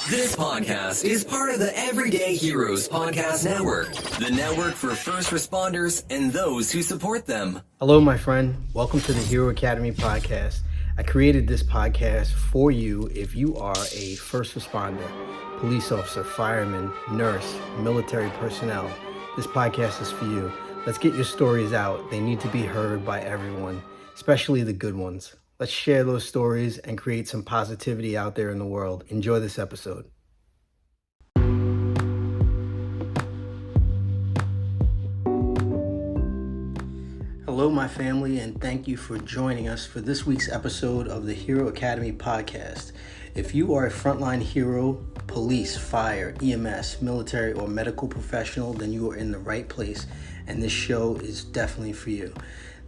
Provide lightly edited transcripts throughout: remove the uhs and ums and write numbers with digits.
This podcast is part of the Everyday Heroes Podcast Network, the network for first responders and those who support them. Hello, my friend. Welcome to the Hero Academy podcast. I created this podcast for you if you are a first responder, police officer, fireman, nurse, military personnel. This podcast is for you. Let's get your stories out. They need to be heard by everyone, especially the good ones. Let's share those stories and create some positivity out there in the world. Enjoy this episode. Hello, my family, and thank you for joining us for this week's episode of the Hero Academy podcast. If you are a frontline hero, police, fire, EMS, military, or medical professional, then you are in the right place, and this show is definitely for you.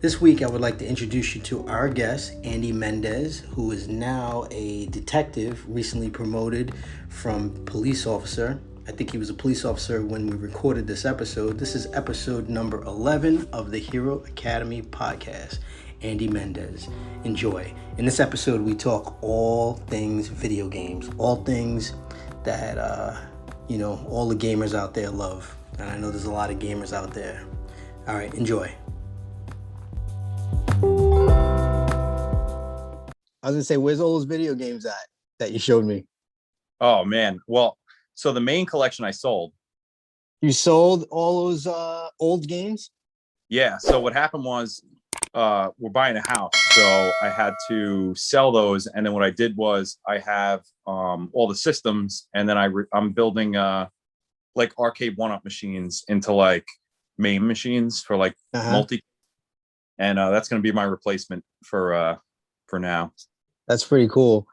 This week, I would like to introduce you to our guest, Andy Mendez, who is now a detective, recently promoted from police officer. I think he was a police officer when we recorded this episode. This is episode number 11 of the Hero Academy podcast. Andy Mendez. Enjoy. In this episode, we talk all things video games, all things that, all the gamers out there love. And I know there's a lot of gamers out there. All right, enjoy. I was gonna say, where's all those video games at that you showed me? Oh man. Well, so the main collection I sold. You sold all those old games? Yeah. So what happened was we're buying a house. So I had to sell those. And then what I did was I have all the systems, and then I'm building like arcade one-up machines into like main machines for like multi. And that's going to be my replacement for now. That's pretty cool.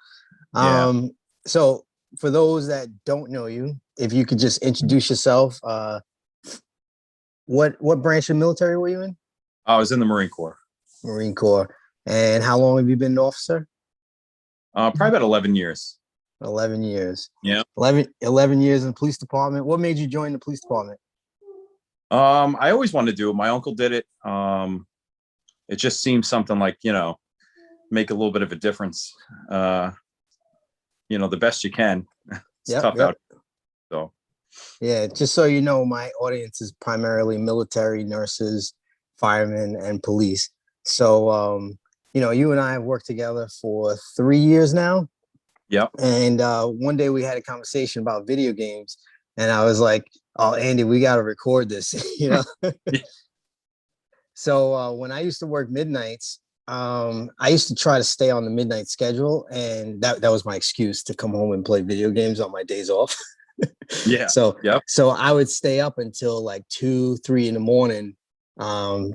Yeah. So for those that don't know you, if you could just introduce yourself, what branch of military were you in? I was in the Marine Corps. Marine Corps. And how long have you been an officer? Probably about 11 years. 11 years. Yeah. 11 years in the police department. What made you join the police department? I always wanted to do it. My uncle did it. It just seems something like, make a little bit of a difference. The best you can. It's tough out. So yeah, just so you know, my audience is primarily military, nurses, firemen, and police. So you and I have worked together for 3 years now. Yep. And one day we had a conversation about video games, and I was like, "Oh, Andy, we got to record this," Yeah. So when I used to work midnights, I used to try to stay on the midnight schedule, and that was my excuse to come home and play video games on my days off. Yeah. So I would stay up until like 2, 3 in the morning,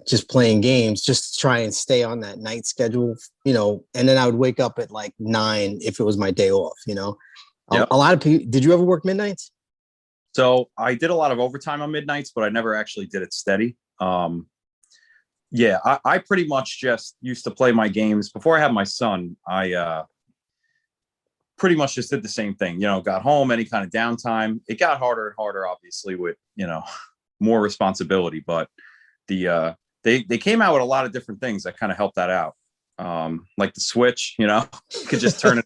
just playing games, just to try and stay on that night schedule, and then I would wake up at like 9 if it was my day off, Yep. A lot of people, did you ever work midnights? So I did a lot of overtime on midnights, but I never actually did it steady. I pretty much just used to play my games. Before I had my son, I pretty much just did the same thing, got home, any kind of downtime. It got harder and harder, obviously, with, more responsibility, but they came out with a lot of different things that kind of helped that out. Like the Switch, you could just turn it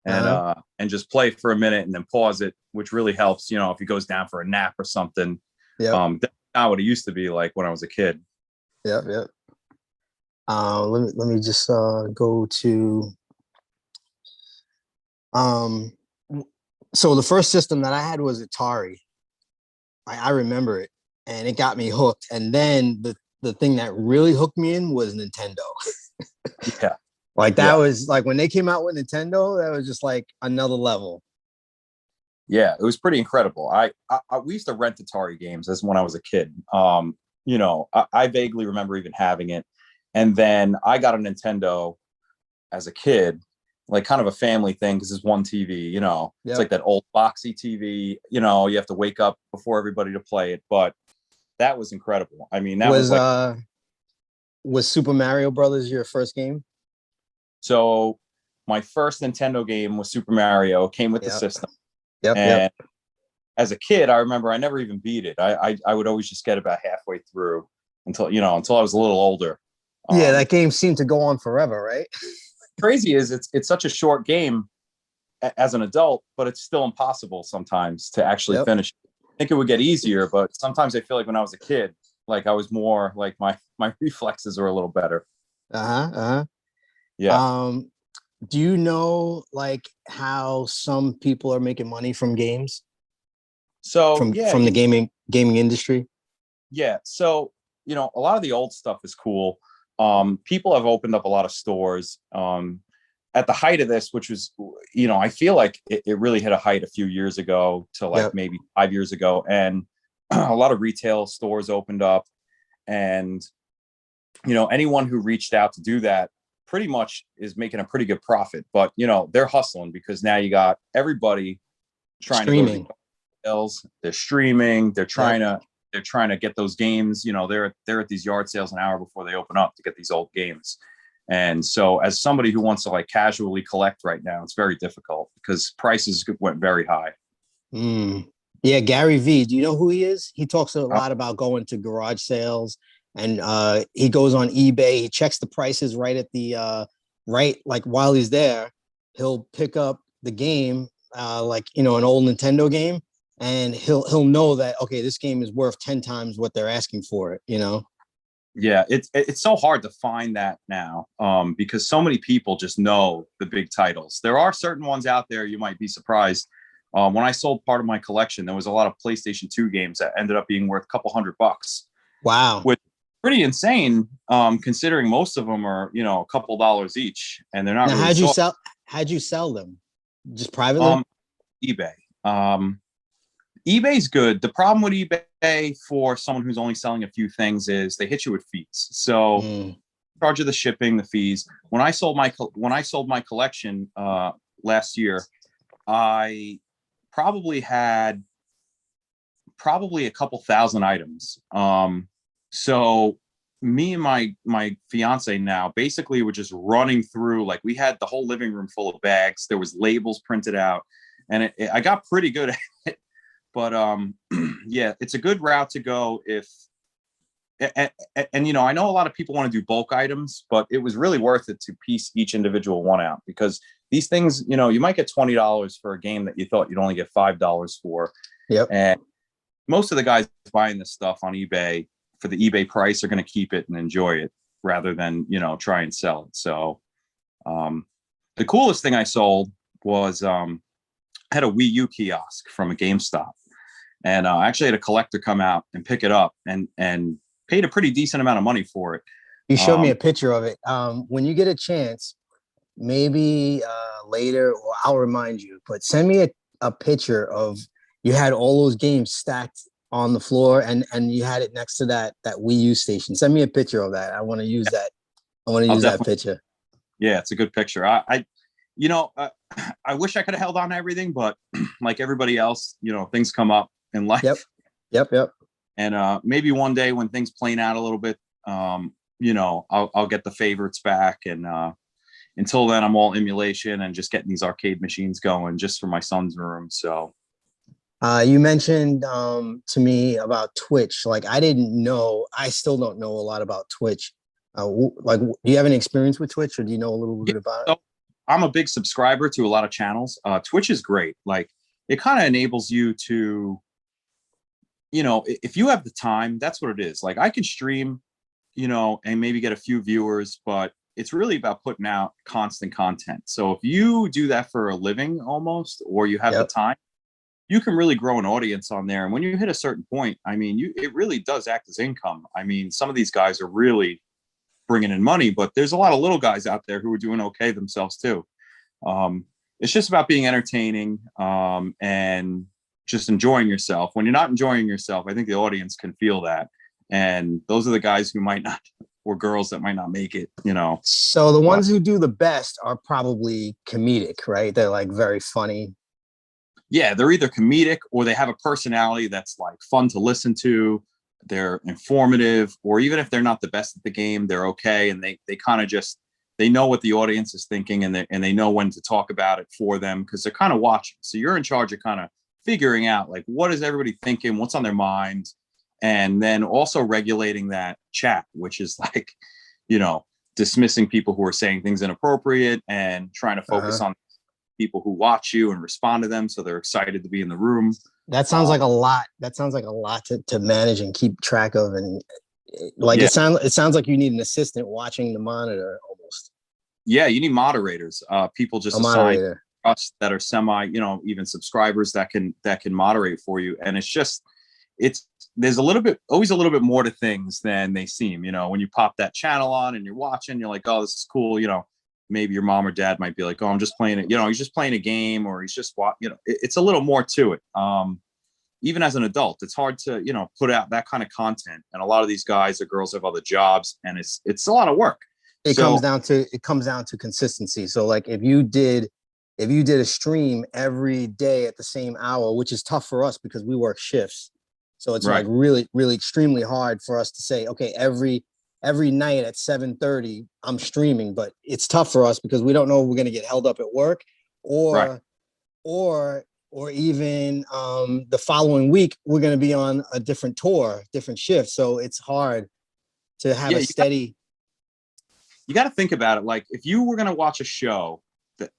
on and just play for a minute and then pause it, which really helps, if he goes down for a nap or something. Yeah. That's not what it used to be like when I was a kid. Yep. Let me just go to. So the first system that I had was Atari. I remember it, and it got me hooked. And then the thing that really hooked me in was Nintendo. Yeah. Like that was like when they came out with Nintendo, that was just like another level. Yeah, it was pretty incredible. We used to rent Atari games as when I was a kid. I vaguely remember even having it. And then I got a Nintendo as a kid, like kind of a family thing, because it's one TV, It's like that old boxy TV, you have to wake up before everybody to play it. But that was incredible. I mean, that was Super Mario Brothers your first game? So my first Nintendo game was Super Mario, came with the system. Yep. As a kid, I remember I never even beat it. I would always just get about halfway through until I was a little older. That game seemed to go on forever, right? Crazy is it's such a short game as an adult, but it's still impossible sometimes to actually Yep. finish. I think it would get easier, but sometimes I feel like when I was a kid, like I was more like my reflexes are a little better. Yeah. Um, do you know like how some people are making money from games So yeah, from the gaming industry? yeah. So a lot of the old stuff is cool. People have opened up a lot of stores. At the height of this, which was, I feel like it really hit a height a few years ago to like Yep. maybe 5 years ago, and a lot of retail stores opened up, and anyone who reached out to do that pretty much is making a pretty good profit. But they're hustling because now you got everybody trying to go to the Streaming. sales. They're streaming. They're trying Yep. to get those games. They're at these yard sales an hour before they open up to get these old games. And so as somebody who wants to like casually collect right now, it's very difficult because prices went very high. Yeah, Gary V. Do you know who he is? He talks a Uh, lot about going to garage sales, and he goes on eBay. He checks the prices right at the right, like while he's there, he'll pick up the game, like an old Nintendo game, and he'll know that okay, this game is worth 10 times what they're asking for it. Yeah, it's so hard to find that now, because so many people just know the big titles. There are certain ones out there you might be surprised. When I sold part of my collection, there was a lot of PlayStation 2 games that ended up being worth a couple $100, Wow. which is pretty insane, considering most of them are a couple dollars each, and they're not Now, really sold. how'd you sell them? Just privately? eBay. eBay's good. The problem with eBay for someone who's only selling a few things is they hit you with fees. So charge of the shipping, the fees. When I sold my collection last year, I probably had a couple thousand items. So me and my fiance now basically were just running through, like we had the whole living room full of bags. There was labels printed out, and I got pretty good at it. But yeah, it's a good route to go if, and I know a lot of people want to do bulk items, but it was really worth it to piece each individual one out, because these things, you might get $20 for a game that you thought you'd only get $5 for. Yep. And most of the guys buying this stuff on eBay for the eBay price are going to keep it and enjoy it rather than, try and sell it. So the coolest thing I sold was I had a Wii U kiosk from a GameStop. And I actually had a collector come out and pick it up and paid a pretty decent amount of money for it. You showed me a picture of it. When you get a chance, maybe later, or I'll remind you, but send me a picture of you had all those games stacked on the floor and you had it next to that Wii U station. Send me a picture of that. I want to use that. I want to use that picture. Yeah, it's a good picture. I wish I could have held on to everything, but like everybody else, things come up in life. Yep. And maybe one day when things plane out a little bit, I'll get the favorites back. And until then, I'm all emulation and just getting these arcade machines going just for my son's room. So you mentioned to me about Twitch. Like I still don't know a lot about Twitch. Do you have any experience with Twitch, or do you know a little bit about it? I'm a big subscriber to a lot of channels. Twitch is great. Like it kind of enables you to, if you have the time, that's what it is. Like I can stream, and maybe get a few viewers, but it's really about putting out constant content. So if you do that for a living almost, or you have the time, you can really grow an audience on there. And when you hit a certain point, I mean, it really does act as income. I mean, some of these guys are really bringing in money, but there's a lot of little guys out there who are doing okay themselves too. It's just about being entertaining and just enjoying yourself. When you're not enjoying yourself, I think the audience can feel that. And those are the guys who might not, or girls that might not make it, So the ones who do the best are probably comedic, right? They're like very funny. Yeah, they're either comedic or they have a personality that's like fun to listen to. They're informative, or even if they're not the best at the game, they're okay. And they kind of just, they know what the audience is thinking, and they know when to talk about it for them, because they're kind of watching. So you're in charge of kind of figuring out like, what is everybody thinking? What's on their mind? And then also regulating that chat, which is like, dismissing people who are saying things inappropriate and trying to focus on people who watch you and respond to them, so they're excited to be in the room. That sounds like a lot. That sounds like a lot to manage and keep track of, and like Yeah. it sounds like you need an assistant watching the monitor almost. Yeah, you need moderators, people just A assigned moderator. us that are semi, even subscribers that can moderate for you. And there's always a little bit more to things than they seem. When you pop that channel on and you're watching, you're like, oh, this is cool. Maybe your mom or dad might be like, oh, I'm just playing it. He's just playing a game, or he's just it's a little more to it. Even as an adult, it's hard to, put out that kind of content. And a lot of these guys or girls have other jobs, and it's a lot of work. It comes down to consistency. So like if you did a stream every day at the same hour, which is tough for us because we work shifts. So it's like really, really extremely hard for us to say, okay, every night at 7:30, I'm streaming, but it's tough for us because we don't know if we're going to get held up at work or even the following week, we're going to be on a different tour, different shift. So it's hard to have a steady. You got to think about it. Like if you were going to watch a show that,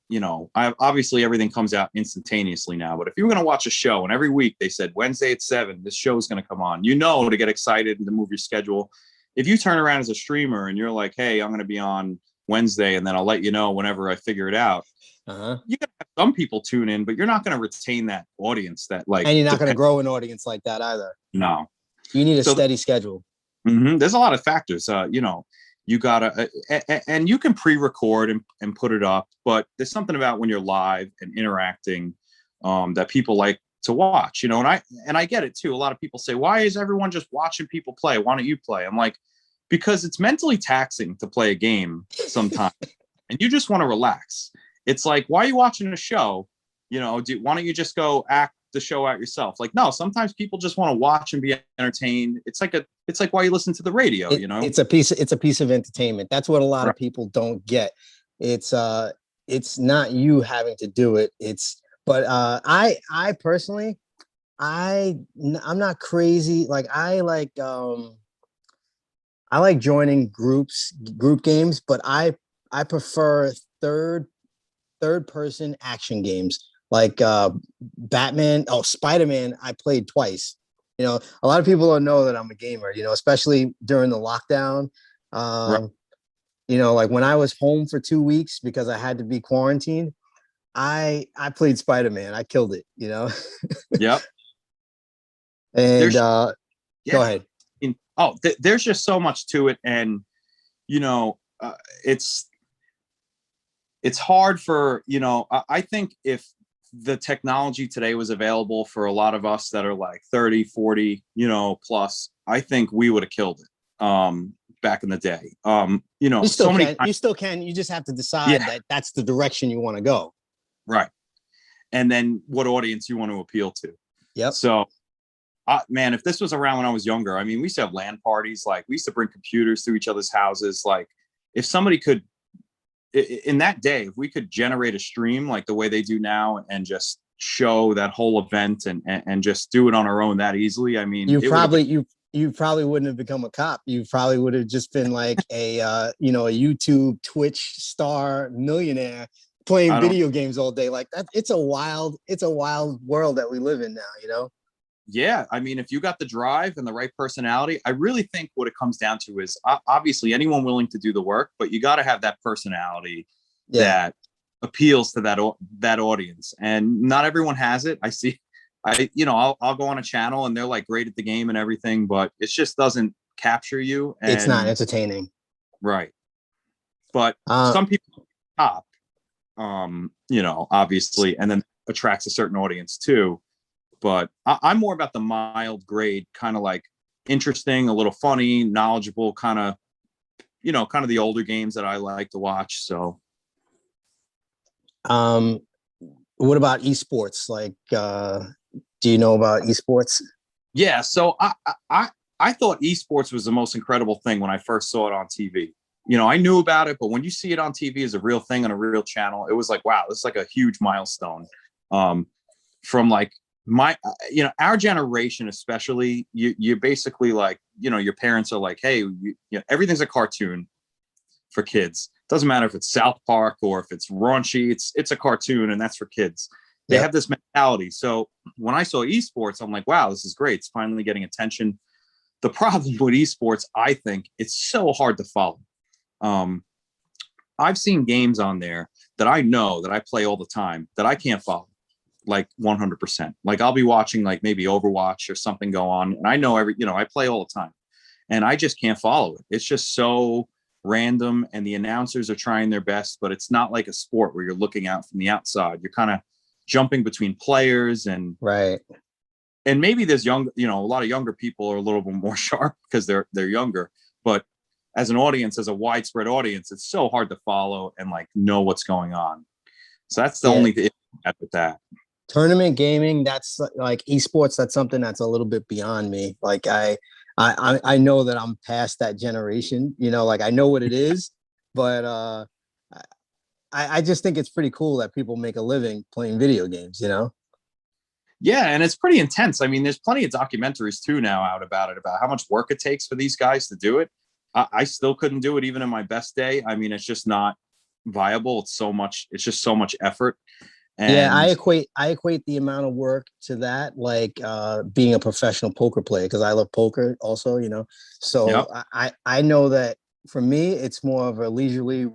obviously everything comes out instantaneously now, but if you were going to watch a show and every week they said Wednesday at 7, this show is going to come on, to get excited and to move your schedule. If you turn around as a streamer and you're like, hey, I'm going to be on Wednesday and then I'll let you know whenever I figure it out. You're going to have some people tune in, but you're not going to retain that audience and you're not going to grow an audience like that either. No. You need a steady schedule. There's a lot of factors, you gotta, and you can pre-record and put it up, but there's something about when you're live and interacting that people like to watch, and I get it too. A lot of people say, why is everyone just watching people play? Why don't you play? I'm like, because it's mentally taxing to play a game sometimes and you just want to relax. It's like, why are you watching a show? Why don't you just go act the show out yourself? Like, no, sometimes people just want to watch and be entertained. It's like why you listen to the radio. It's a piece of entertainment. That's what a lot of people don't get. It's not you having to do it. I personally, I'm not crazy. Like I like joining group games, but I prefer third person action games. Like Batman, Spider-Man, I played twice. A lot of people don't know that I'm a gamer, especially during the lockdown. Like when I was home for 2 weeks because I had to be quarantined, I played Spider-Man. I killed it, Yep. And go ahead. There's just so much to it. And, it's hard for, I think if the technology today was available for a lot of us that are like 30, 40, plus, I think we would have killed it back in the day. You still can. You just have to decide that that's the direction you want to go. Right. And then what audience you want to appeal to. Yep. So, man, if this was around when I was younger, I mean, we used to have LAN parties. Like we used to bring computers to each other's houses. Like if somebody could, in that day, if we could generate a stream like the way they do now and just show that whole event and just do it on our own that easily, I mean, you probably wouldn't have become a cop. You probably would have just been like a YouTube Twitch star millionaire playing video games all day. Like that. It's a wild world that we live in now, Yeah, I mean, if you got the drive and the right personality, I really think what it comes down to is obviously anyone willing to do the work, but you got to have that personality that appeals to that audience. And not everyone has it. I'll go on a channel and they're like great at the game and everything, but it just doesn't capture you. And, it's not entertaining. Right. But some people top, obviously, and then attracts a certain audience too. But I'm more about the mild grade, kind of like interesting, a little funny, knowledgeable, kind of the older games that I like to watch. So, what about esports? Like, do you know about esports? Yeah. So I thought esports was the most incredible thing when I first saw it on TV. I knew about it, but when you see it on TV as a real thing on a real channel, it was like, wow, this is like a huge milestone. From like, our generation, especially, you're basically like, your parents are like, hey, everything's a cartoon. for kids. Doesn't matter if it's South Park or if it's raunchy. It's a cartoon, and that's for kids. They have this mentality. So when I saw esports, I'm like, wow, this is great. It's finally getting attention. The problem with esports, I think, it's so hard to follow. I've seen games on there that I know that I play all the time that I can't follow, like 100%. Like I'll be watching like maybe Overwatch or something go on, and I know I play all the time, and I just can't follow it. It's just so random, and the announcers are trying their best, but it's not like a sport where you're looking out from the outside. You're kind of jumping between players, and maybe there's a lot of younger people are a little bit more sharp because they're younger, but as an audience, as a widespread audience, it's so hard to follow and like know what's going on. So that's the only thing with that. Tournament gaming, that's like esports. That's something that's a little bit beyond me. Like I know that I'm past that generation. Like I know what it is, but I just think it's pretty cool that people make a living playing video games. Yeah, and it's pretty intense. I mean, there's plenty of documentaries too now out about it, about how much work it takes for these guys to do it. I still couldn't do it even in my best day. I mean, it's just not viable. It's just so much effort. And I equate the amount of work to that, like being a professional poker player, because I love poker also, So I know that for me, it's more of a leisurely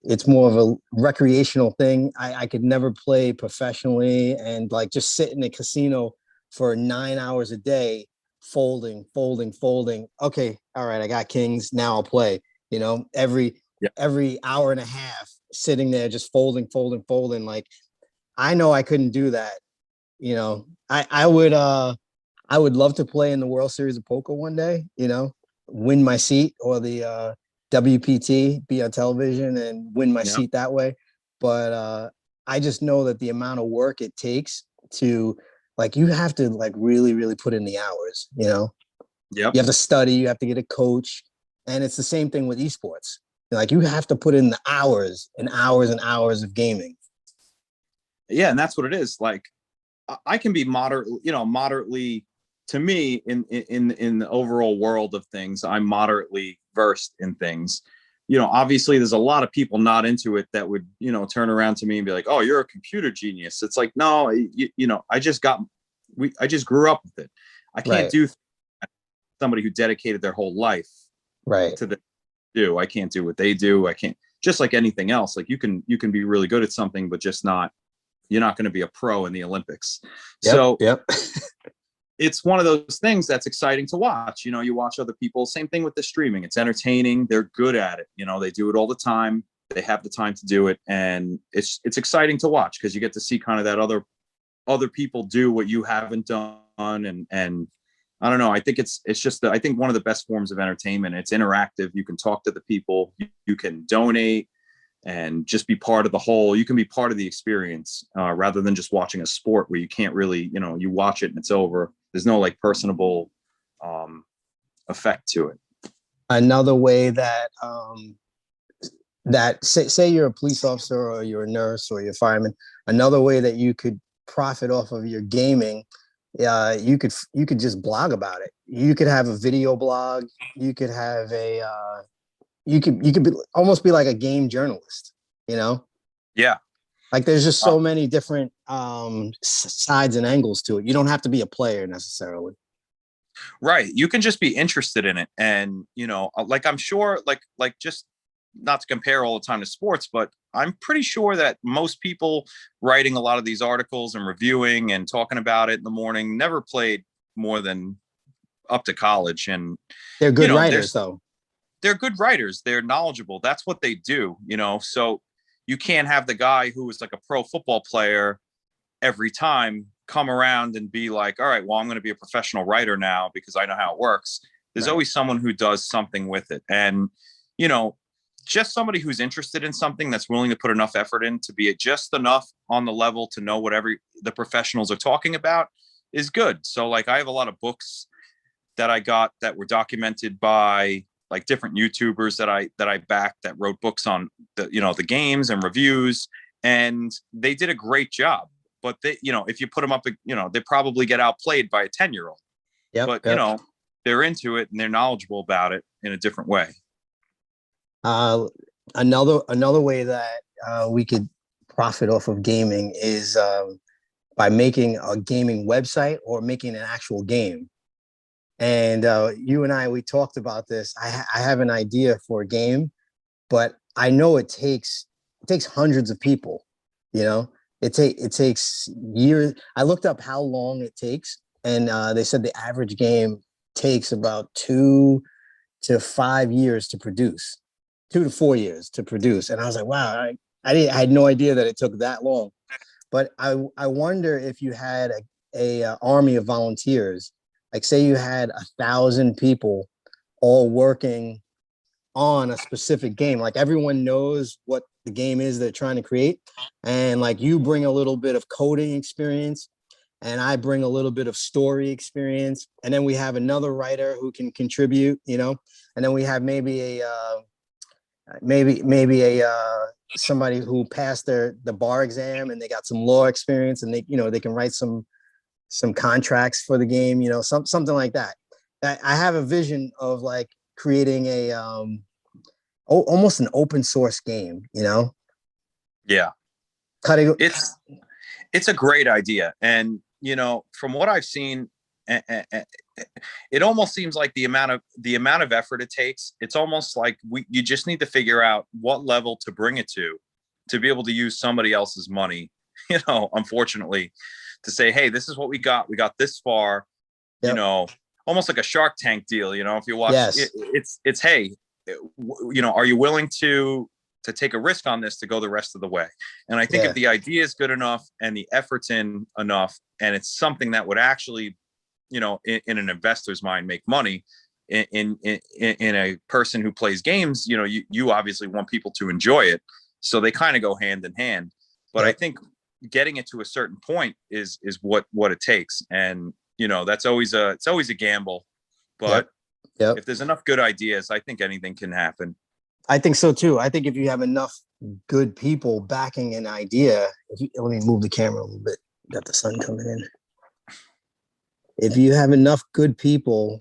it's more of a recreational thing. I could never play professionally and like just sit in a casino for 9 hours a day, folding. Okay, all right, I got kings. Now I'll play. Every hour and a half sitting there just folding. Like I know I couldn't do that. I would love to play in the World Series of Poker one day. Win my seat, or the WPT, be on television and win my seat that way. But I just know that the amount of work it takes to, like, you have to like really, really put in the hours, you have to study, you have to get a coach. And it's the same thing with esports. Like you have to put in the hours and hours and hours of gaming. Yeah. And that's what it is. Like I can be moderately, to me, in the overall world of things, I'm moderately versed in things. Obviously there's a lot of people not into it that would, turn around to me and be like, oh, you're a computer genius. It's like, no, I just grew up with it. I can't do somebody who dedicated their whole life to do. I can't do what they do. I can't, just like anything else. Like you can be really good at something, but just you're not going to be a pro in the Olympics. It's one of those things that's exciting to watch. You watch other people, same thing with the streaming. It's entertaining. They're good at it. They do it all the time. They have the time to do it. And it's exciting to watch because you get to see kind of that other people do what you haven't done. And I don't know. I think it's just I think one of the best forms of entertainment. It's interactive. You can talk to the people, you can donate and just be part of the whole. You can be part of the experience rather than just watching a sport where you can't really, you watch it and it's over. There's no like personable effect to it. Another way that say you're a police officer or you're a nurse or you're a fireman, another way that you could profit off of your gaming, you could just blog about it. You could have a video blog. You could have you could almost be like a game journalist, Yeah. Like there's just so many different sides and angles to it. You don't have to be a player necessarily. Right. You can just be interested in it. And, like I'm sure like just not to compare all the time to sports, but I'm pretty sure that most people writing a lot of these articles and reviewing and talking about it in the morning never played more than up to college. And they're good writers, though. They're good writers. They're knowledgeable. That's what they do, so you can't have the guy who is like a pro football player every time come around and be like, all right, well, I'm going to be a professional writer now because I know how it works. There's always someone who does something with it. And, just somebody who's interested in something that's willing to put enough effort in to be just enough on the level to know what the professionals are talking about is good. So like I have a lot of books that I got that were documented by like different YouTubers that I backed that wrote books on the games and reviews, and they did a great job. But they, if you put them up, they probably get outplayed by a 10-year-old. But they're into it and they're knowledgeable about it in a different way. Uh, another way that we could profit off of gaming is by making a gaming website or making an actual game. And you and we talked about this. I have an idea for a game, but I know it takes hundreds of people. You know, it takes years. I looked up how long it takes, and they said the average game takes about 2 to 5 years to produce, 2 to 4 years to produce. And I was like, wow, I had no idea that it took that long. But I wonder if you had a army of volunteers, like say you had 1,000 people all working on a specific game, like everyone knows what the game is they're trying to create, and like you bring a little bit of coding experience and I bring a little bit of story experience, and then we have another writer who can contribute, and then we have maybe a somebody who passed the bar exam and they got some law experience, and they can write some contracts for the game, something like that. I have a vision of like creating a almost an open source game, Yeah, cutting. it's a great idea, and from what I've seen, it almost seems like the amount of effort it takes. It's almost like you just need to figure out what level to bring it to be able to use somebody else's money. Unfortunately, to say, hey, this is what we got. We got this far. Yep. Almost like a Shark Tank deal. If you watch, Yes. It's hey, are you willing to take a risk on this to go the rest of the way? And I think if the idea is good enough and the effort's in enough, and it's something that would actually, in an investor's mind, make money in a person who plays games, you obviously want people to enjoy it. So they kind of go hand in hand. But I think getting it to a certain point is what it takes. And, it's always a gamble, but if there's enough good ideas, I think anything can happen. I think so too. I think if you have enough good people backing an idea, let me move the camera a little bit. Got the sun coming in. If you have enough good people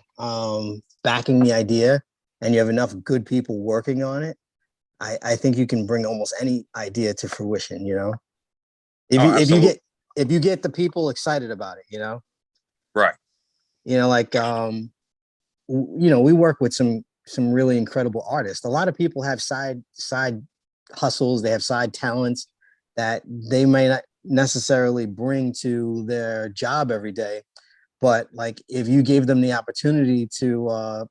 backing the idea, and you have enough good people working on it, I think you can bring almost any idea to fruition. If you get the people excited about it, right? Like we work with some really incredible artists. A lot of people have side hustles. They have side talents that they may not necessarily bring to their job every day. But like, if you gave them the opportunity to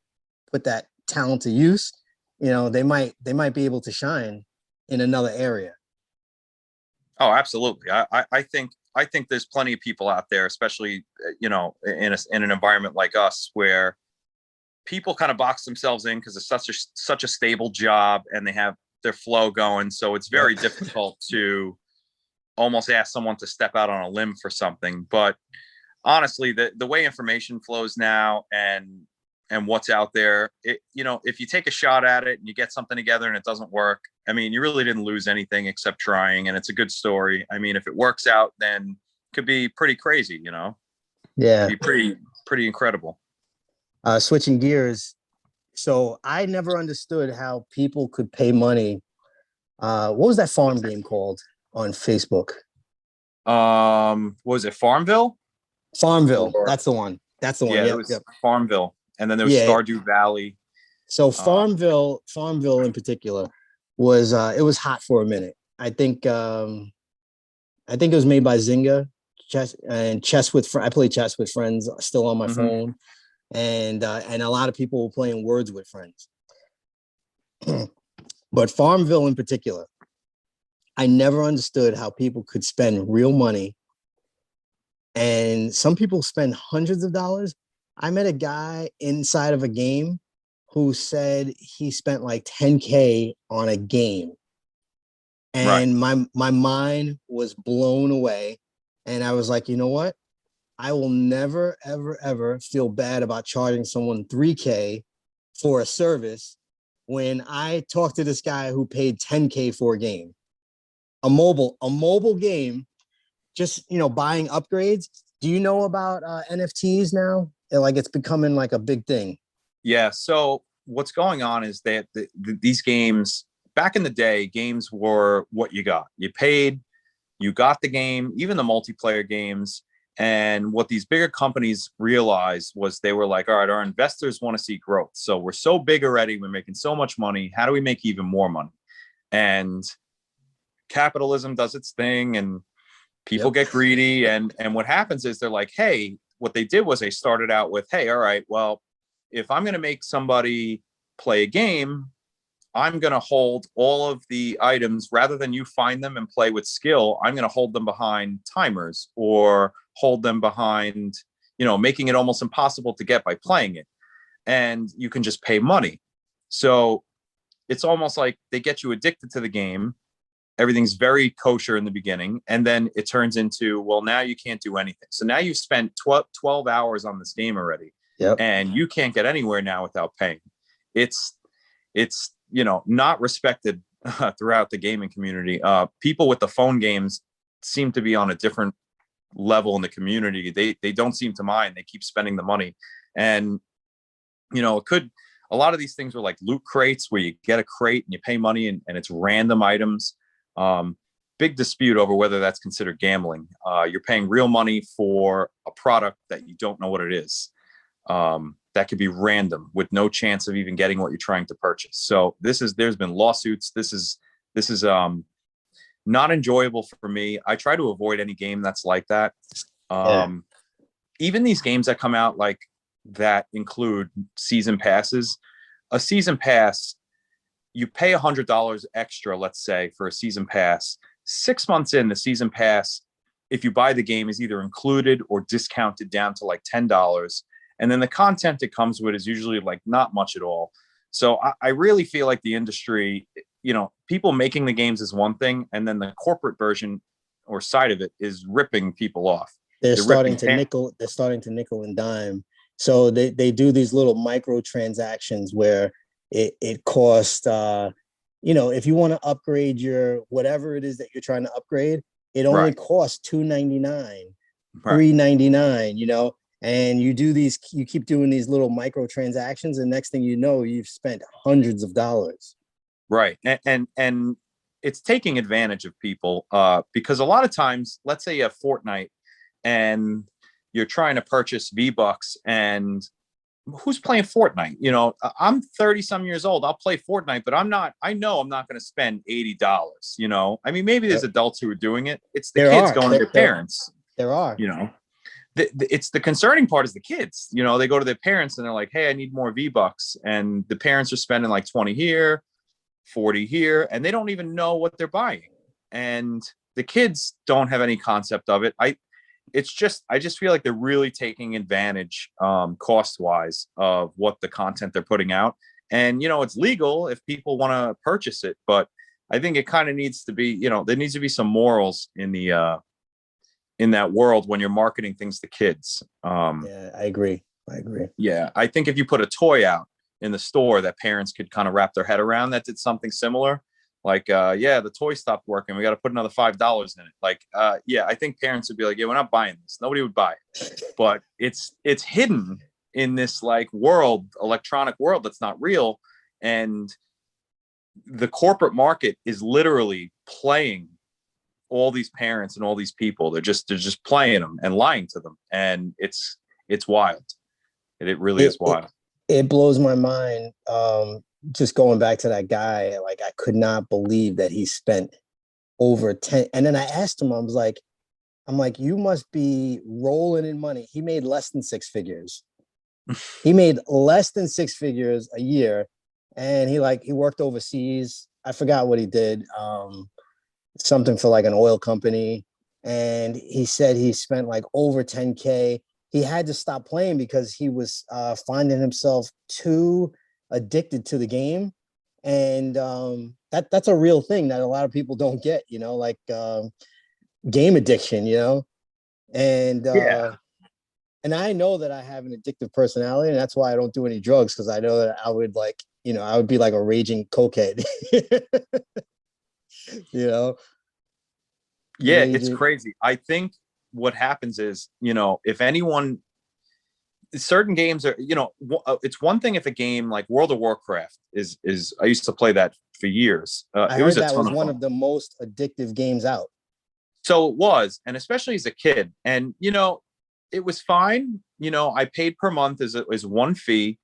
put that talent to use, they might be able to shine in another area. Oh, absolutely. I think there's plenty of people out there, especially, in an environment like us, where people kind of box themselves in because it's such a stable job and they have their flow going. So it's very difficult to almost ask someone to step out on a limb for something. But honestly, the way information flows now and what's out there, if you take a shot at it and you get something together and it doesn't work, I mean, you really didn't lose anything except trying, and it's a good story. I mean, if it works out, then it could be pretty crazy, Yeah. It'd be pretty incredible. Switching gears. So I never understood how people could pay money. What was that farm game called on Facebook? What was it, Farmville? Farmville. That's the one. Yeah, it was Farmville. And then there was Stardew Valley. So Farmville in particular was it was hot for a minute. I think it was made by Zynga. I play chess with friends still on my phone, and a lot of people were playing Words with Friends. But Farmville in particular, I never understood how people could spend real money, and some people spend hundreds of dollars. I met a guy inside of a game who said he spent like 10K on a game. And my mind was blown away. And I was like, you know what? I will never, ever, ever feel bad about charging someone 3K for a service when I talked to this guy who paid 10K for a game. A mobile game, just, buying upgrades. Do you know about NFTs now? Like, it's becoming like a big thing. Yeah. So what's going on is that these games back in the day, games were what you got. You paid, you got the game, even the multiplayer games. And what these bigger companies realized was they were like, all right, our investors want to see growth. So we're so big already. We're making so much money. How do we make even more money? And capitalism does its thing and people get greedy. And what happens is they're like, hey, what they did was they started out with, hey, all right, well, if I'm going to make somebody play a game, I'm going to hold all of the items rather than you find them and play with skill. I'm going to hold them behind timers or hold them behind, making it almost impossible to get by playing it. And you can just pay money. So it's almost like they get you addicted to the game. Everything's very kosher in the beginning. And then it turns into, well, now you can't do anything. So now you've spent 12 hours on this game already. Yep. And you can't get anywhere now without paying. It's not respected throughout the gaming community. People with the phone games seem to be on a different level in the community. They don't seem to mind. They keep spending the money. And, a lot of these things were like loot crates where you get a crate and you pay money and it's random items. Big dispute over whether that's considered gambling. You're paying real money for a product that you don't know what it is. That could be random with no chance of even getting what you're trying to purchase. So there's been lawsuits. This is not enjoyable for me. I try to avoid any game that's like that. Even these games that come out like that include season passes. A season pass, you pay $100 extra, let's say, for a season pass. 6 months in, the season pass, if you buy the game, is either included or discounted down to like $10. And then the content that comes with it is usually like not much at all. So I really feel like the industry, people making the games is one thing, and then the corporate version or side of it is ripping people off. They're starting to nickel and dime. So they do these little micro transactions where it costs, if you want to upgrade your whatever it is that you're trying to upgrade, it only costs $2.99, $3.99, and you keep doing these little micro transactions, and next thing you know, you've spent hundreds of dollars. Right. And it's taking advantage of people because a lot of times, let's say you have Fortnite and you're trying to purchase V-Bucks, and who's playing Fortnite? I'm 30 some years old. I'll play Fortnite, but I know I'm not going to spend $80. I mean, maybe there's adults who are doing it. It's the kids going to their parents. There are. It's the concerning part is the kids. They go to their parents and they're like, hey, I need more V-Bucks. And the parents are spending like 20 here, 40 here, and they don't even know what they're buying. And the kids don't have any concept of it. I just feel like they're really taking advantage cost wise of what the content they're putting out. And, it's legal if people want to purchase it, but I think it kind of needs to be, there needs to be some morals in the, in that world when you're marketing things to kids. Yeah, I agree. Yeah. I think if you put a toy out in the store that parents could kind of wrap their head around that did something similar, like, the toy stopped working, we got to put another $5 in it. Like, I think parents would be like, yeah, we're not buying this. Nobody would buy it. But it's hidden in this like electronic world that's not real. And the corporate market is literally playing all these parents and all these people. They're just playing them and lying to them. And it's wild. It really is wild. It blows my mind. Just going back to that guy, like I could not believe that he spent over 10. And then I asked him, I'm like, you must be rolling in money. He made less than six figures. He made less than six figures a year. And he worked overseas. I forgot what he did. Something for like an oil company. And he said he spent like over 10K. He had to stop playing because he was finding himself too addicted to the game. And that's a real thing that a lot of people don't get, like game addiction, and and I know that I have an addictive personality, and that's why I don't do any drugs, because I know that I would I would be like a raging cokehead. Yeah, it's crazy. I think what happens is, if anyone, certain games are, it's one thing if a game like World of Warcraft is I used to play that for years. I It was heard a that ton was of one fun. of the most addictive games out. So it was, and especially as a kid, and it was fine. I paid per month as one fee,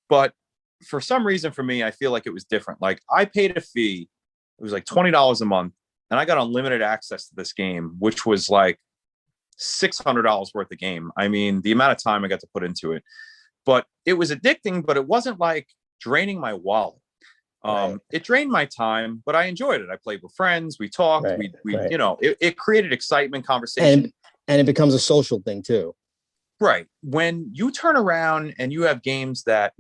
but for some reason for me, I feel like it was different. Like I paid a fee, it was like $20 a month, and I got unlimited access to this game, which was like $600 worth of game. I mean, the amount of time I got to put into it, but it was addicting, but it wasn't like draining my wallet. Right. It drained my time, but I enjoyed it. I played with friends. We talked. Right. We Right. it created excitement, conversation. And it becomes a social thing too. Right. When you turn around and you have games that,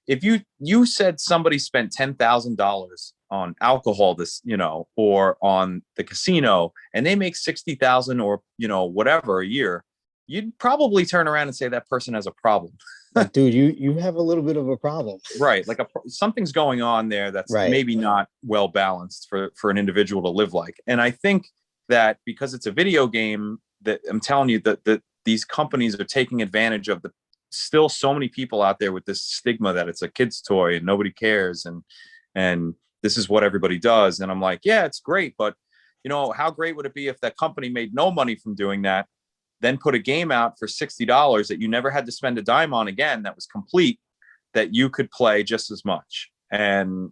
if you said somebody spent $10,000 on alcohol or on the casino and they make 60,000 or, whatever a year, you'd probably turn around and say that person has a problem. Like, dude, you have a little bit of a problem. Right. Like something's going on there that's Right. maybe not well balanced for an individual to live like. And I think that because it's a video game, that I'm telling you that these companies are taking advantage of still so many people out there with this stigma that it's a kid's toy and nobody cares. And this is what everybody does. And I'm like, yeah, it's great. But how great would it be if that company made no money from doing that, then put a game out for $60 that you never had to spend a dime on again, that was complete, that you could play just as much. And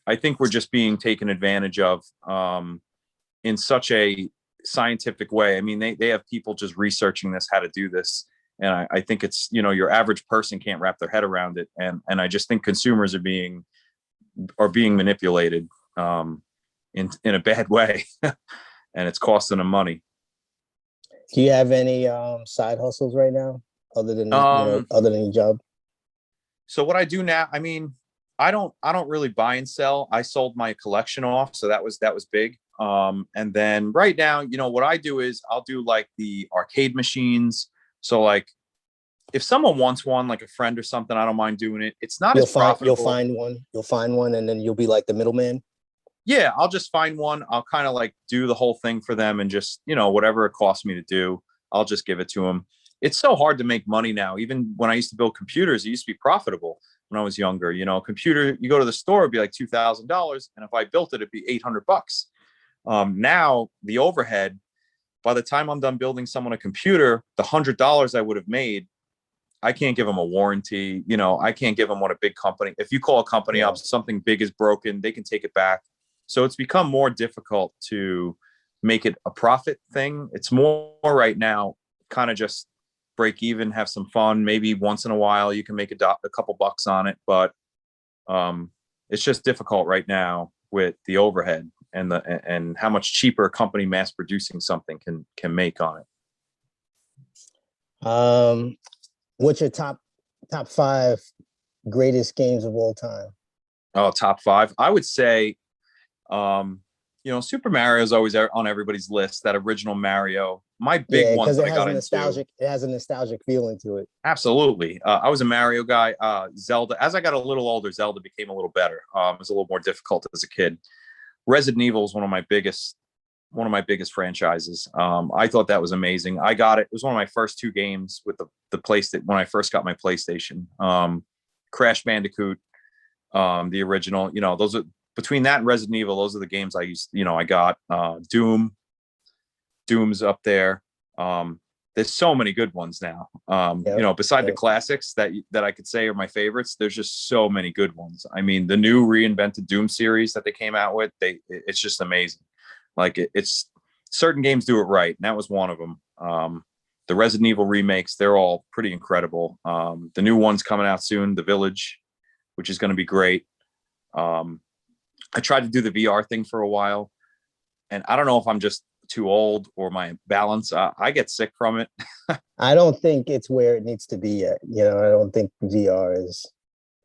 I think we're just being taken advantage of in such a scientific way. I mean, they have people just researching this, how to do this. And I think it's, your average person can't wrap their head around it. And I just think consumers are being manipulated in a bad way. And it's costing them money. Do you have any side hustles right now other than other than your job? So what I do now, I mean, I don't really buy and sell. I sold my collection off, so that was big. And then right now, what I do is I'll do like the arcade machines. So like if someone wants one, like a friend or something, I don't mind doing it. It's not as profitable. You'll find one, and then you'll be like the middleman. Yeah, I'll just find one. I'll kind of like do the whole thing for them and just, whatever it costs me to do, I'll just give it to them. It's so hard to make money now. Even when I used to build computers, it used to be profitable when I was younger. Computer, you go to the store, it'd be like $2,000. And if I built it, it'd be $800. Now the overhead, by the time I'm done building someone a computer, the $100 I would have made, I can't give them a warranty. I can't give them what a big company, if you call a company up, something big is broken, they can take it back. So it's become more difficult to make it a profit thing. It's more right now, kind of just break even, have some fun. Maybe once in a while you can make a couple bucks on it, but it's just difficult right now with the overhead and how much cheaper a company mass producing something can make on it. What's your top 5 greatest games of all time? Oh, top 5. I would say, Super Mario is always on everybody's list. That original Mario, my big one that I got into. It has a nostalgic feeling to it. Absolutely. I was a Mario guy. Zelda, as I got a little older, Zelda became a little better. It was a little more difficult as a kid. Resident Evil is one of my biggest franchises. I thought that was amazing. I got it. It was one of my first 2 games with the PlayStation when I first got my PlayStation. Crash Bandicoot, the original. Those are between that and Resident Evil. Those are the games I got. Doom's up there. There's so many good ones now. Beside the classics that I could say are my favorites, there's just so many good ones. I mean, the new reinvented Doom series that they came out with, it's just amazing. Like it's certain games do it right, and that was one of them. The Resident Evil remakes, they're all pretty incredible. The new one's coming out soon, The Village, which is going to be great. I tried to do the VR thing for a while, and I don't know if I'm just too old or my balance. I get sick from it. I don't think it's where it needs to be yet. I don't think VR is.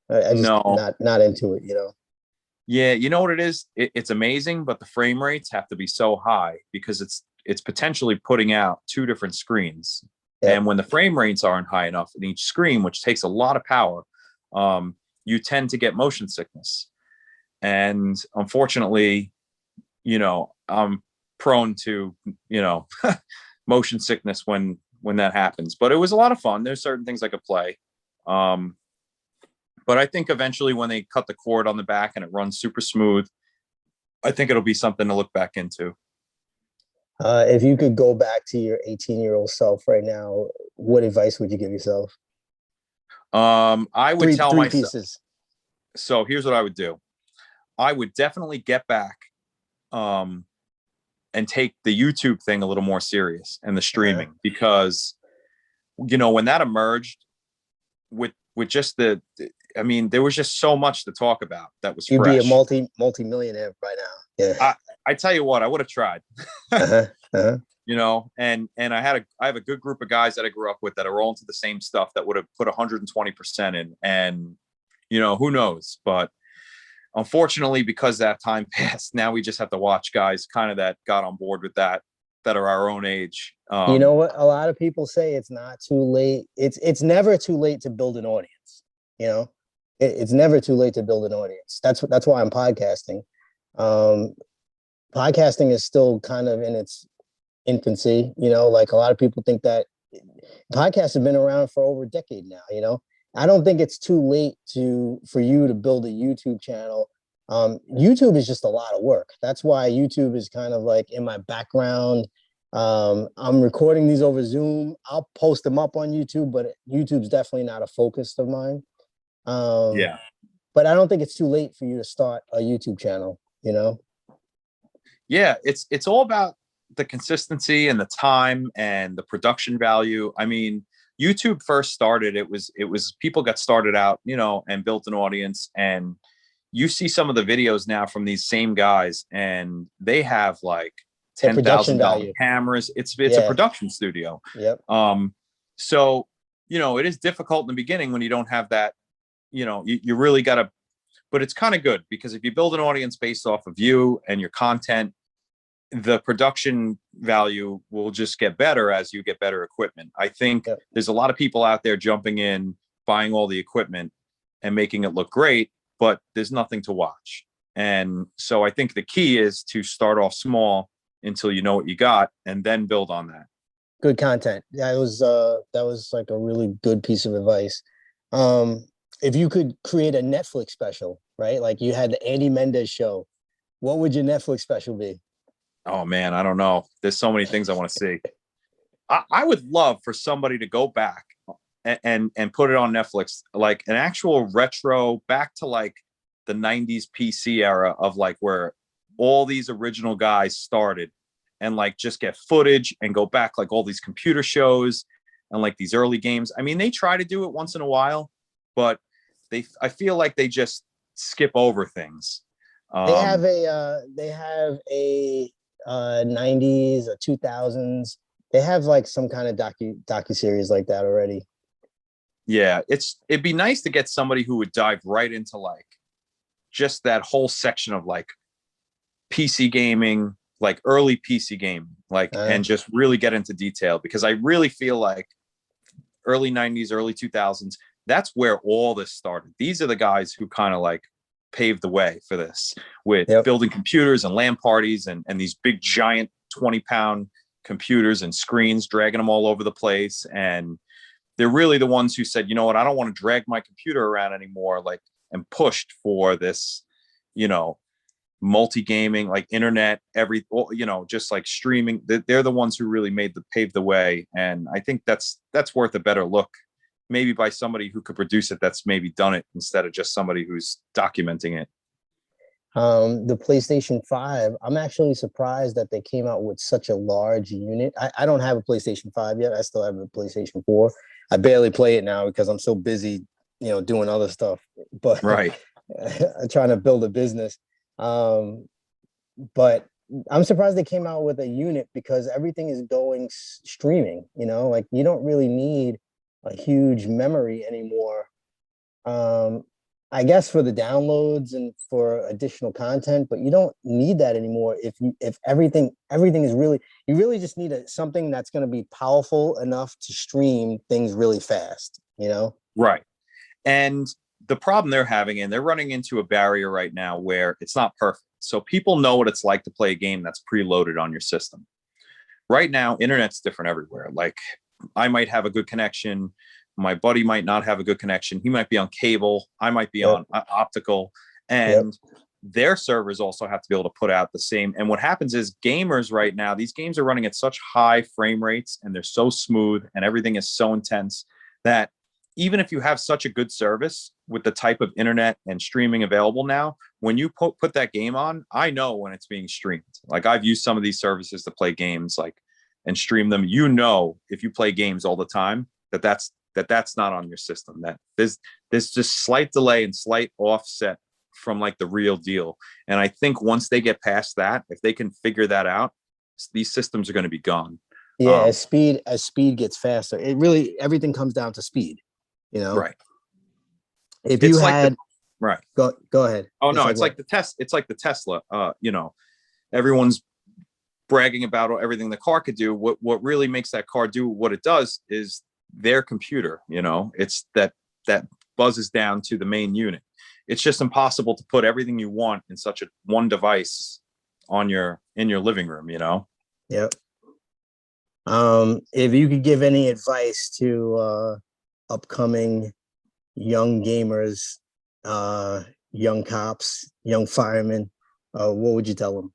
I just not into it. Yeah, you know what it is? It's amazing, but the frame rates have to be so high because it's potentially putting out 2 different screens. Yep. And when the frame rates aren't high enough in each screen, which takes a lot of power, you tend to get motion sickness. And unfortunately, I'm prone to, motion sickness when when that happens. But it was a lot of fun. There's certain things I could play. But I think eventually when they cut the cord on the back and it runs super smooth, I think it'll be something to look back into. If you could go back to your 18-year-old self right now, what advice would you give yourself? I would tell three myself. pieces. So here's what I would do. I would definitely get back and take the YouTube thing a little more serious and the streaming, because, you know, when that emerged with just I mean, there was just so much to talk about that was You'd fresh. be a multi-millionaire by now. Yeah. I tell you what, I would have tried. You know, and I have a good group of guys that I grew up with that are all into the same stuff that would have put 120% in, and, you know, who knows, but unfortunately, because that time passed, now we just have to watch guys kind of that got on board with that are our own age. You know what? A lot of people say it's not too late. It's never too late to build an audience. You know, it's never too late to build an audience. That's why I'm podcasting. Podcasting is still kind of in its infancy. You know, like a lot of people think that podcasts have been around for over a decade now. You know, I don't think it's too late for you to build a YouTube channel. YouTube is just a lot of work. That's why YouTube is kind of like in my background. I'm recording these over Zoom. I'll post them up on YouTube, but YouTube's definitely not a focus of mine. Yeah. But I don't think it's too late for you to start a YouTube channel, you know? Yeah, it's all about the consistency and the time and the production value. I mean, YouTube first started, it was people got started out, you know, and built an audience, and you see some of the videos now from these same guys, and they have like $10,000 cameras. It's a production studio. Yep. So, you know, it is difficult in the beginning when you don't have that, you know, you really got to, but it's kind of good, because if you build an audience based off of you and your content, the production value will just get better as you get better equipment. I think there's a lot of people out there jumping in, buying all the equipment and making it look great, but there's nothing to watch. And so I think the key is to start off small until you know what you got, and then build on that. Good content. That was like a really good piece of advice. If you could create a Netflix special, right? Like you had the Andy Mendez show, what would your Netflix special be? Oh man, I don't know. There's so many things I want to see. I would love for somebody to go back and put it on Netflix, like an actual retro back to like the 90s PC era of like where all these original guys started, and like just get footage and go back like all these computer shows and like these early games. I mean, they try to do it once in a while, but I feel like they just skip over things. They have a 90s or 2000s. They have like some kind of docu-series like that already. Yeah, it'd be nice to get somebody who would dive right into like just that whole section of like PC gaming, like early PC gaming, like, and just really get into detail, because I really feel like early 90s, early 2000s, that's where all this started. These are the guys who kind of like paved the way for this with building computers and LAN parties and these big giant 20-pound computers and screens, dragging them all over the place. And they're really the ones who said, you know what, I don't want to drag my computer around anymore, like, and pushed for this, you know, multi-gaming, like internet, you know, just like streaming. They're the ones who really paved the way. And I think that's worth a better look, maybe by somebody who could produce it, that's maybe done it, instead of just somebody who's documenting it. The PlayStation 5, I'm actually surprised that they came out with such a large unit. I don't have a PlayStation 5 yet. I still have a PlayStation 4. I barely play it now because I'm so busy, you know, doing other stuff, but right. trying to build a business. But I'm surprised they came out with a unit, because everything is going streaming, you know, like you don't really need a huge memory anymore. I guess for the downloads and for additional content, but you don't need that anymore. If everything is really, you really just need something that's going to be powerful enough to stream things really fast, you know? Right. And the problem they're having, and they're running into a barrier right now where it's not perfect. So people know what it's like to play a game that's preloaded on your system. Right now, internet's different everywhere. Like I might have a good connection. My buddy might not have a good connection. He might be on cable. I might be on optical. And their servers also have to be able to put out the same. And what happens is gamers right now, these games are running at such high frame rates and they're so smooth and everything is so intense that even if you have such a good service with the type of internet and streaming available now, when you put that game on, I know when it's being streamed. Like I've used some of these services to play games and stream them. You know, if you play games all the time, that's not on your system. That there's just slight delay and slight offset from like the real deal. And I think once they get past that, if they can figure that out, these systems are going to be gone. Yeah, as speed gets faster, it really everything comes down to speed. Right. If you had right, go ahead. Oh no, it's like the Tesla. Everyone's bragging about everything the car could do. What really makes that car do what it does is their computer. It's that buzzes down to the main unit. It's just impossible to put everything you want in such a one device in your living room. Yep. If you could give any advice to upcoming young gamers, young cops, young firemen, what would you tell them?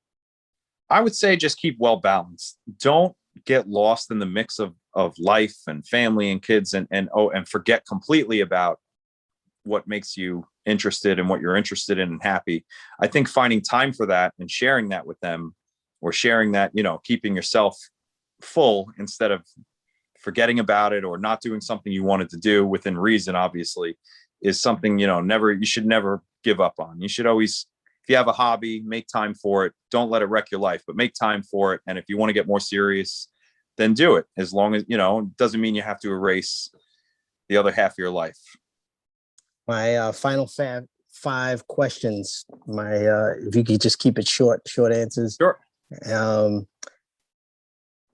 I would say just keep well balanced. Don't get lost in the mix of life and family and kids and forget completely about what makes you interested and what you're interested in and happy. I think finding time for that and sharing that with them, or sharing that, keeping yourself full instead of forgetting about it or not doing something you wanted to do within reason, obviously, is something, you should never give up on. You should always, if you have a hobby, make time for it. Don't let it wreck your life, but make time for it. And if you want to get more serious, then do it. As long as, it doesn't mean you have to erase the other half of your life. My final five questions. If you could just keep it short answers. Sure.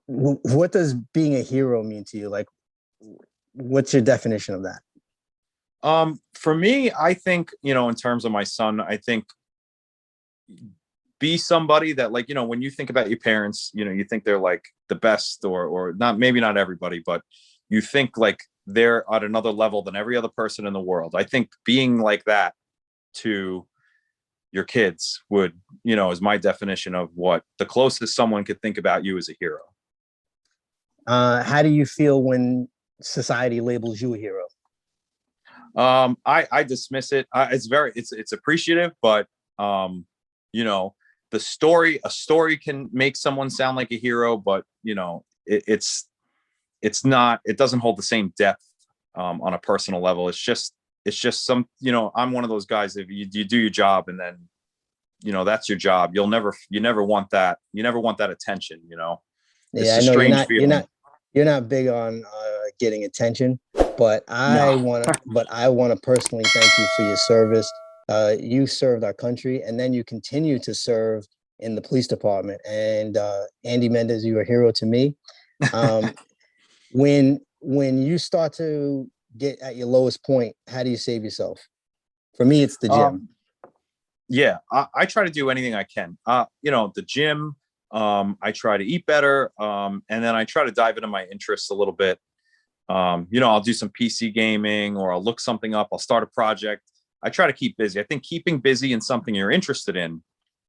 What does being a hero mean to you? Like, what's your definition of that? For me, I think, in terms of my son, I think be somebody that, like, when you think about your parents, you think they're like the best or not, maybe not everybody, but you think like they're at another level than every other person in the world. I think being like that to your kids would, is my definition of what the closest someone could think about you as a hero. How do you feel when society labels you a hero? I dismiss it. It's appreciative, but a story can make someone sound like a hero, but it doesn't hold the same depth on a personal level. It's just some, I'm one of those guys. If you do your job and then, that's your job, you never want that. You never want that attention, It's Yeah, a I know strange feeling. You're not big on getting attention, but I want to personally thank you for your service. You served our country, and then you continue to serve in the police department. And Andy Mendez, you're a hero to me. When you start to get at your lowest point, how do you save yourself? For me, it's the gym. Yeah, I try to do anything I can. The gym. I try to eat better, and then I try to dive into my interests a little bit. I'll do some PC gaming, or I'll look something up. I'll start a project. I try to keep busy. I think keeping busy in something you're interested in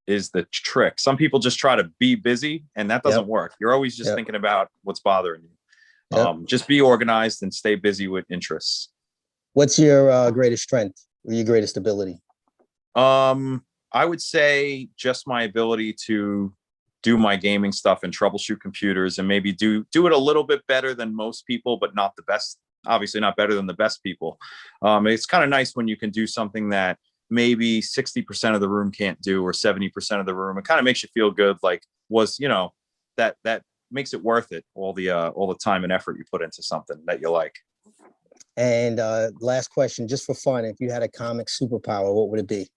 is the trick. Some people just try to be busy, and that doesn't work. You're always just thinking about what's bothering you. Just be organized and stay busy with interests. What's your greatest strength or your greatest ability? I would say just my ability to do my gaming stuff and troubleshoot computers, and maybe do it a little bit better than most people, but not the best. Obviously not better than the best people. It's kind of nice when you can do something that maybe 60% of the room can't do, or 70% of the room. It kind of makes you feel good. Like that makes it worth it. All the time and effort you put into something that you like. And last question, just for fun, if you had a comic superpower, what would it be?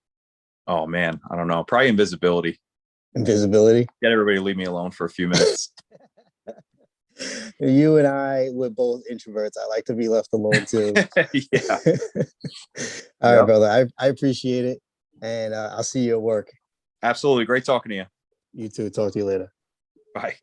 Oh man, I don't know. Probably invisibility. Invisibility? Get everybody to leave me alone for a few minutes. You and I, we're both introverts. I like to be left alone too. Yeah. All right, brother. I appreciate it. And I'll see you at work. Absolutely. Great talking to you. You too. Talk to you later. Bye.